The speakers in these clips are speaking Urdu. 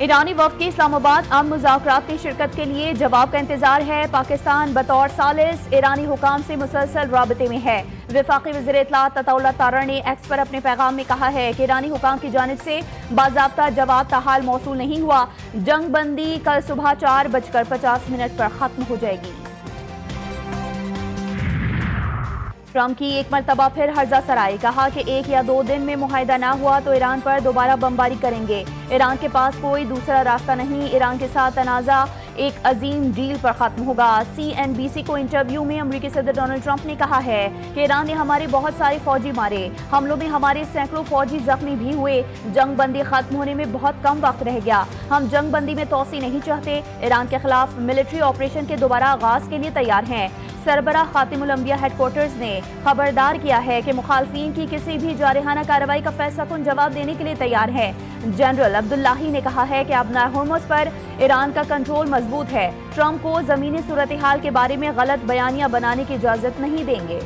ایرانی وفد کے اسلام آباد امن مذاکرات کی شرکت کے لیے جواب کا انتظار ہے۔ پاکستان بطور ثالث ایرانی حکام سے مسلسل رابطے میں ہے۔ وفاقی وزیر اطلاعات عطا اللہ طارڑ نے ایکس پر اپنے پیغام میں کہا ہے کہ ایرانی حکام کی جانب سے باضابطہ جواب تاحال موصول نہیں ہوا۔ جنگ بندی کل صبح 4:50 پر ختم ہو جائے گی۔ ٹرمپ کی ایک مرتبہ پھر ہرزہ سرائی، کہا کہ 1 یا 2 دن میں معاہدہ نہ ہوا تو ایران پر دوبارہ بمباری کریں گے۔ ایران کے پاس کوئی دوسرا راستہ نہیں، ایران کے ساتھ تنازع ایک عظیم ڈیل پر ختم ہوگا۔ CNBC کو انٹرویو میں امریکی صدر ڈونلڈ ٹرمپ نے کہا ہے کہ ایران نے ہمارے بہت سارے فوجی مارے، حملوں میں ہمارے سینکڑوں فوجی زخمی بھی ہوئے، جنگ بندی ختم ہونے میں بہت کم وقت رہ گیا، ہم جنگ بندی میں توسیع نہیں چاہتے، ایران کے خلاف ملٹری آپریشن کے دوبارہ آغاز کے لیے تیار ہیں۔ سربراہ خاتم الانبیاء ہیڈ کوارٹرز نے خبردار کیا ہے کہ مخالفین کی کسی بھی جارحانہ کارروائی کا فیصلہ کن جواب دینے کے لیے تیار ہے۔ جنرل عبداللہی نے کہا ہے کہ ابنائے ہرمز پر ایران کا کنٹرول مضبوط ہے، ٹرمپ کو زمینی صورتحال کے بارے میں غلط بیانیاں بنانے کی اجازت نہیں دیں گے۔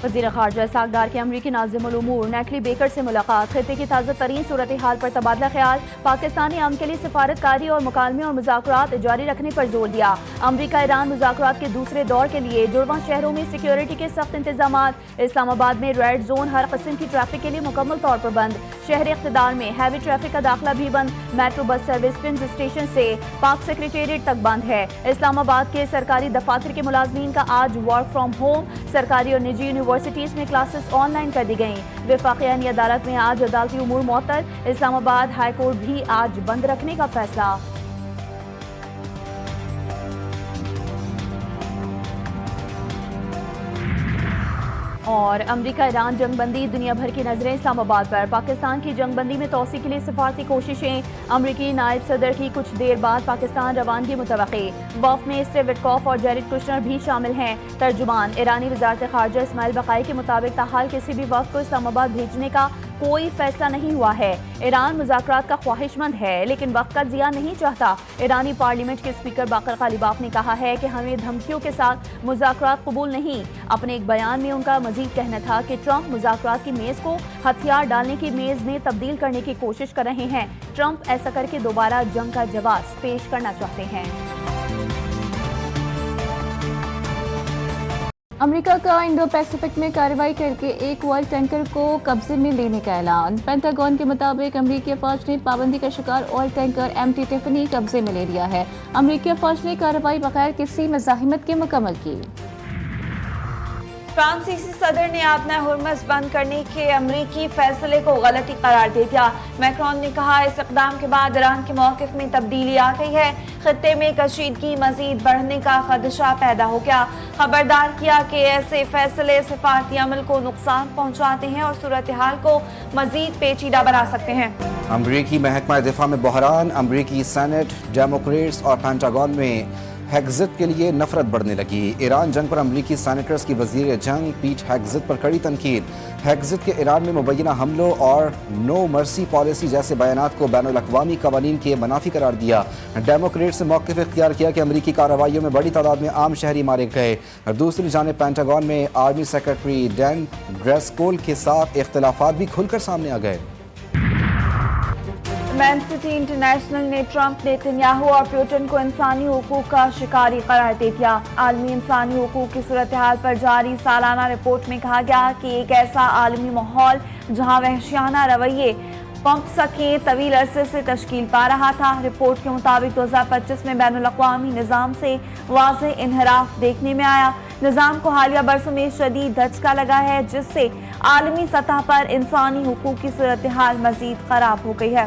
وزیر خارجہ اسحاق ڈار کے امریکی ناظم الامور نیٹلی بیکر سے ملاقات، خطے کی تازہ ترین صورتحال پر تبادلہ خیال، پاکستان نے امن کے لیے سفارتکاری اور مکالمے اور مذاکرات جاری رکھنے پر زور دیا۔ امریکہ ایران مذاکرات کے دوسرے دور کے لیے جڑواں شہروں میں سیکیورٹی کے سخت انتظامات، اسلام آباد میں ریڈ زون ہر قسم کی ٹریفک کے لیے مکمل طور پر بند، شہر اقتدار میں ہیوی ٹریفک کا داخلہ بھی بند، metro bus service PIMS station سے پاک سیکریٹریٹ تک بند ہے۔ اسلام آباد کے سرکاری دفاتر کے ملازمین کا آج ورک فرام ہوم، سرکاری اور نجی یونیورسٹیز میں کلاسز آن لائن کر دی گئیں۔ وفاقی عدالت عدالت میں آج عدالتی امور معطل، اسلام آباد ہائی کورٹ بھی آج بند رکھنے کا فیصلہ۔ اور امریکہ ایران جنگ بندی، دنیا بھر کی نظریں اسلام آباد پر، پاکستان کی جنگ بندی میں توسیع کے لیے سفارتی کوششیں، امریکی نائب صدر کی کچھ دیر بعد پاکستان روانگی متوقع، وفد میں اسٹیو وٹکوف اور جیریڈ کشنر بھی شامل ہیں۔ ترجمان ایرانی وزارت خارجہ اسماعیل بقائی کے مطابق تاحال کسی بھی وفد کو اسلام آباد بھیجنے کا کوئی فیصلہ نہیں ہوا ہے۔ ایران مذاکرات کا خواہش مند ہے لیکن وقت کا ضیاع نہیں چاہتا۔ ایرانی پارلیمنٹ کے اسپیکر باقر غالیباف نے کہا ہے کہ ہمیں دھمکیوں کے ساتھ مذاکرات قبول نہیں۔ اپنے ایک بیان میں ان کا مزید کہنا تھا کہ ٹرمپ مذاکرات کی میز کو ہتھیار ڈالنے کی میز میں تبدیل کرنے کی کوشش کر رہے ہیں۔ ٹرمپ ایسا کر کے دوبارہ جنگ کا جواز پیش کرنا چاہتے ہیں۔ امریکہ کا انڈو پیسفک میں کارروائی کر کے ایک آئل ٹینکر کو قبضے میں لینے کا اعلان، پینٹاگون کے مطابق امریکی فوج نے پابندی کا شکار آئل ٹینکر MT ٹفنی قبضے میں لے لیا ہے۔ امریکی فوج نے کارروائی بغیر کسی مزاحمت کے مکمل کی۔ فرانسیسی صدر نے آبنائے ہرمز بند کرنے کے امریکی فیصلے کو غلطی قرار دے دیا۔ میکرون نے کہا اس اقدام کے بعد ایران کے موقف میں تبدیلی آ گئی ہے، خطے میں کشیدگی مزید بڑھنے کا خدشہ پیدا ہو گیا۔ خبردار کیا کہ ایسے فیصلے سفارتی عمل کو نقصان پہنچاتے ہیں اور صورتحال کو مزید پیچیدہ بنا سکتے ہیں۔ امریکی محکمہ دفاع میں بحران، امریکی سینٹ، ڈیموکریٹس اور پینٹاگون میں ہیگزٹ کے لیے نفرت بڑھنے لگی۔ ایران جنگ پر امریکی سینیٹرز کی وزیر جنگ پیٹ ہیگزٹ پر کڑی تنقید۔ ہیگزٹ کے ایران میں مبینہ حملوں اور نو مرسی پالیسی جیسے بیانات کو بین الاقوامی قوانین کے منافی قرار دیا۔ ڈیموکریٹس نے موقف اختیار کیا کہ امریکی کارروائیوں میں بڑی تعداد میں عام شہری مارے گئے۔ دوسری جانب پینٹاگون میں آرمی سیکرٹری ڈین ڈریسکول کے ساتھ اختلافات بھی کھل کر سامنے آ گئے۔ ایمنسٹی انٹرنیشنل نے ٹرمپ، نیتنیاہو اور پیوٹن کو انسانی حقوق کا شکاری قرار دے دیا۔ عالمی انسانی حقوق کی صورتحال پر جاری سالانہ رپورٹ میں کہا گیا کہ ایک ایسا عالمی ماحول جہاں وحشیانہ رویے پمپ سکیں طویل عرصے سے تشکیل پا رہا تھا۔ رپورٹ کے مطابق 2025 میں بین الاقوامی نظام سے واضح انحراف دیکھنے میں آیا۔ نظام کو حالیہ برسوں میں شدید دھچکا لگا ہے جس سے عالمی سطح پر انسانی حقوق کی صورتحال مزید خراب ہو گئی ہے۔